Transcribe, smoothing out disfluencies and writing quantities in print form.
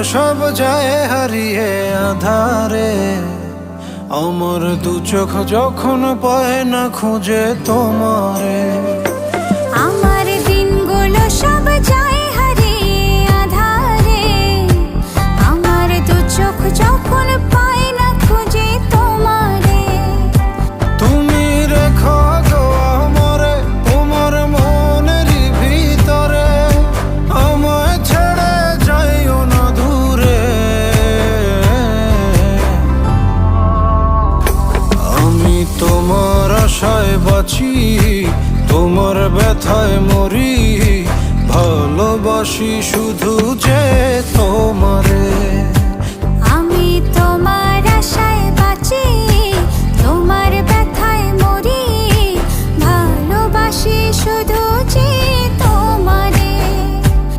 সব যায় হারিয়ে আধারে, আমার দু চোখ যখন পায় না খুঁজে তোমারে। আমার দিনগুলো সব যায় হারিয়ে আধারে, আমার দু চোখ যখন পায় না খুঁজে তোমারে। তুমি রেখো গো আমরে তোমার মনের ভিতরে, আমায় ছেড়ে যাইও না দূরে। আমি তোমার আশায় বাঁচি, তোমার ব্যথায় মরি, ভালোবাসি শুধু যে তোমার।